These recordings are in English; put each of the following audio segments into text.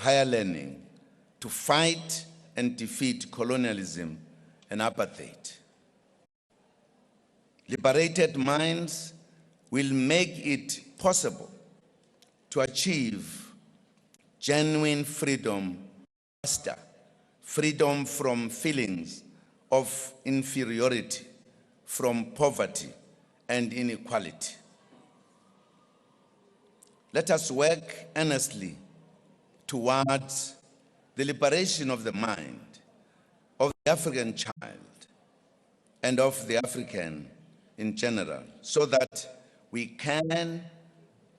higher learning to fight and defeat colonialism and apartheid. Liberated minds will make it possible to achieve genuine freedom faster, freedom from feelings of inferiority, from poverty and inequality. Let us work earnestly towards the liberation of the mind of the African child and of the African in general, so that we can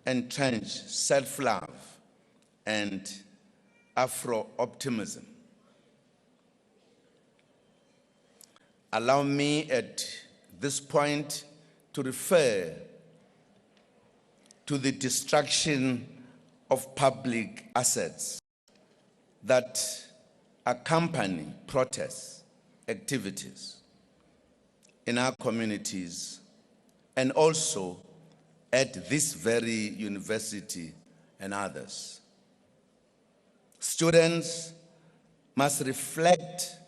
entrench self-love and Afro-optimism. Allow me at this point to refer to the destruction of public assets that accompany protest activities in our communities and also at this very university and others. Students must reflect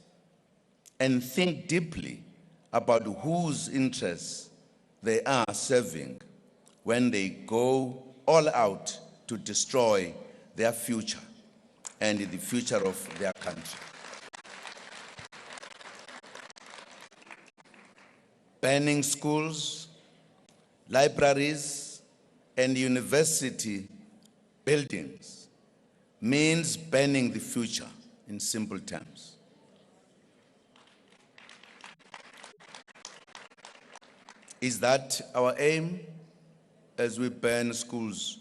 and think deeply about whose interests they are serving when they go all out to destroy their future and the future of their country. Banning schools, libraries, and university buildings means banning the future in simple terms. Is that our aim as we ban schools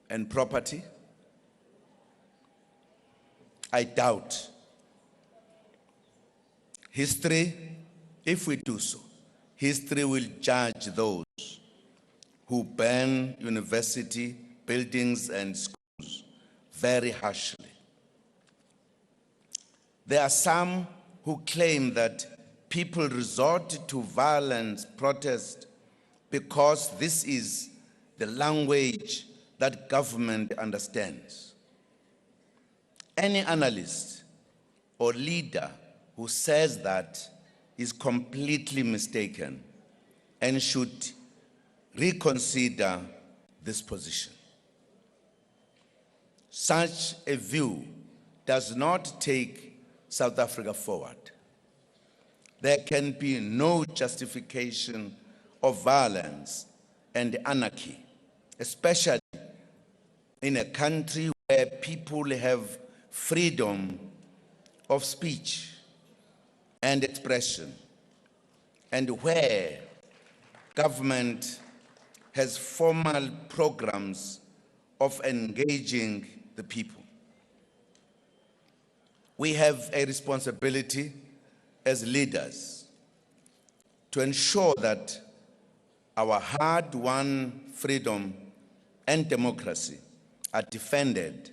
and property? I doubt. History, if we do so, history will judge those who ban university buildings and schools very harshly. There are some who claim that people resort to violence, protest, because this is the language that government understands. Any analyst or leader who says that is completely mistaken and should reconsider this position. Such a view does not take South Africa forward. There can be no justification of violence and anarchy, especially in a country where people have freedom of speech and expression, and where government has formal programs of engaging the people. We have a responsibility as leaders to ensure that our hard-won freedom and democracy are defended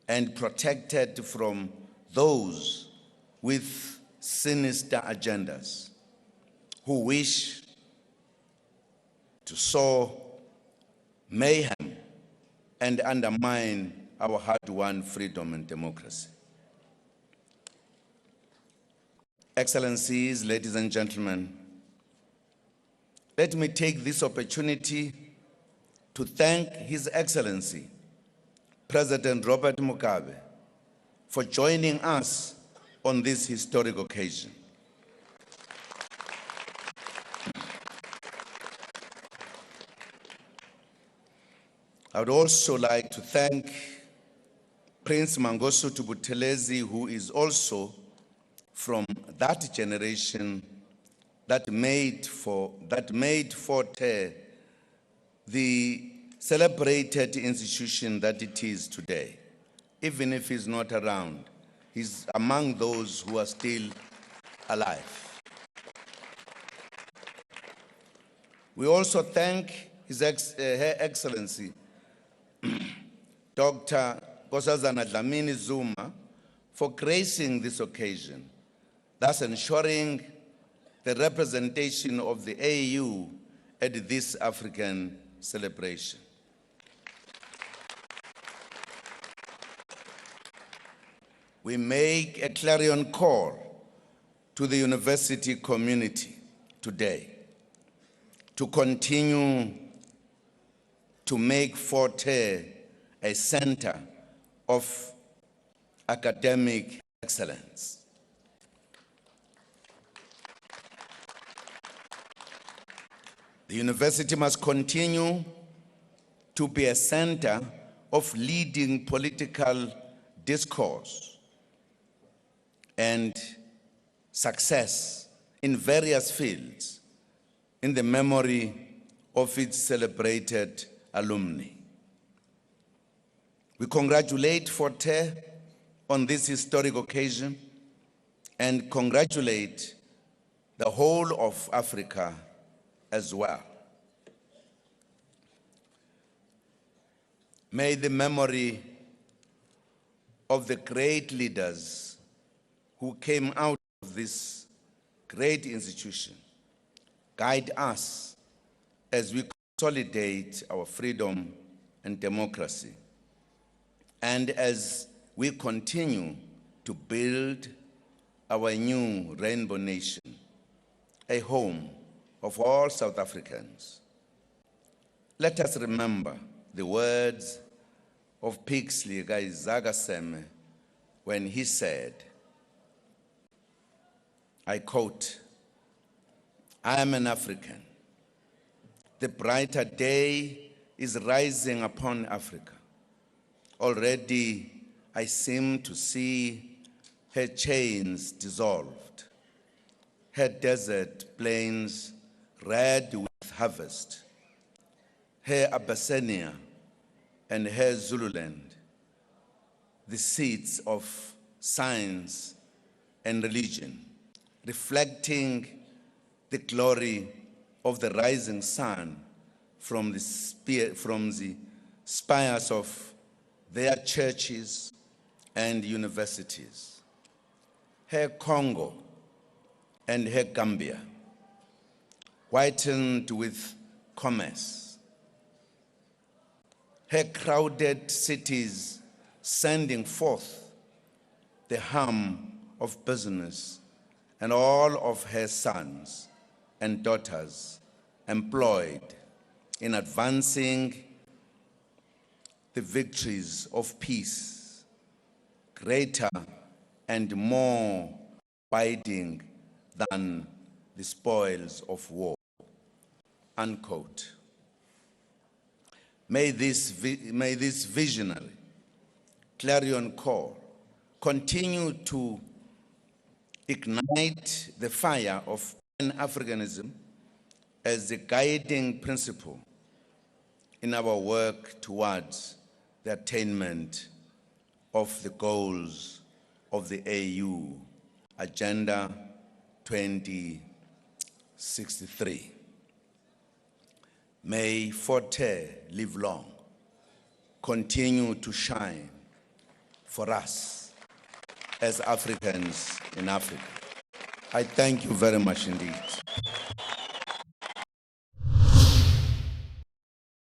and protected from those with sinister agendas who wish to sow mayhem and undermine our hard-won freedom and democracy. Excellencies, ladies and gentlemen, let me take this opportunity to thank His Excellency, President Robert Mugabe, for joining us on this historic occasion. I would also like to thank Prince Mangosuthu Buthelezi, who is also from that generation that made Fort Hare the celebrated institution that it is today. Even if he's not around, he's among those who are still alive. We also thank Her Excellency, Dr. Nkosazana Dlamini Zuma, for gracing this occasion, thus ensuring the representation of the AU at this African celebration. we make a clarion call to the university community today to continue to make Fort Hare a center of academic excellence. The university must continue to be a center of leading political discourse and success in various fields in the memory of its celebrated alumni. We congratulate Fort Hare on this historic occasion and congratulate the whole of Africa as well. May the memory of the great leaders who came out of this great institution guide us as we consolidate our freedom and democracy, and as we continue to build our new rainbow nation, a home of all South Africans. Let us remember the words of Pixley Zagaseme when he said, I quote, I am an African. The brighter day is rising upon Africa. Already I seem to see her chains dissolved, her desert plains red with harvest, her Abyssinia and her Zululand, the seats of science and religion, reflecting the glory of the rising sun from the spires of their churches and universities. Her Congo and her Gambia, whitened with commerce. Her crowded cities sending forth the hum of business, and all of her sons and daughters employed in advancing the victories of peace, greater and more abiding than the spoils of war, unquote. May this visionary clarion call continue to ignite the fire of Pan-Africanism as the guiding principle in our work towards the attainment of the goals of the AU Agenda 2063. May Fort Hare live long, continue to shine for us as Africans in Africa. I thank you very much indeed.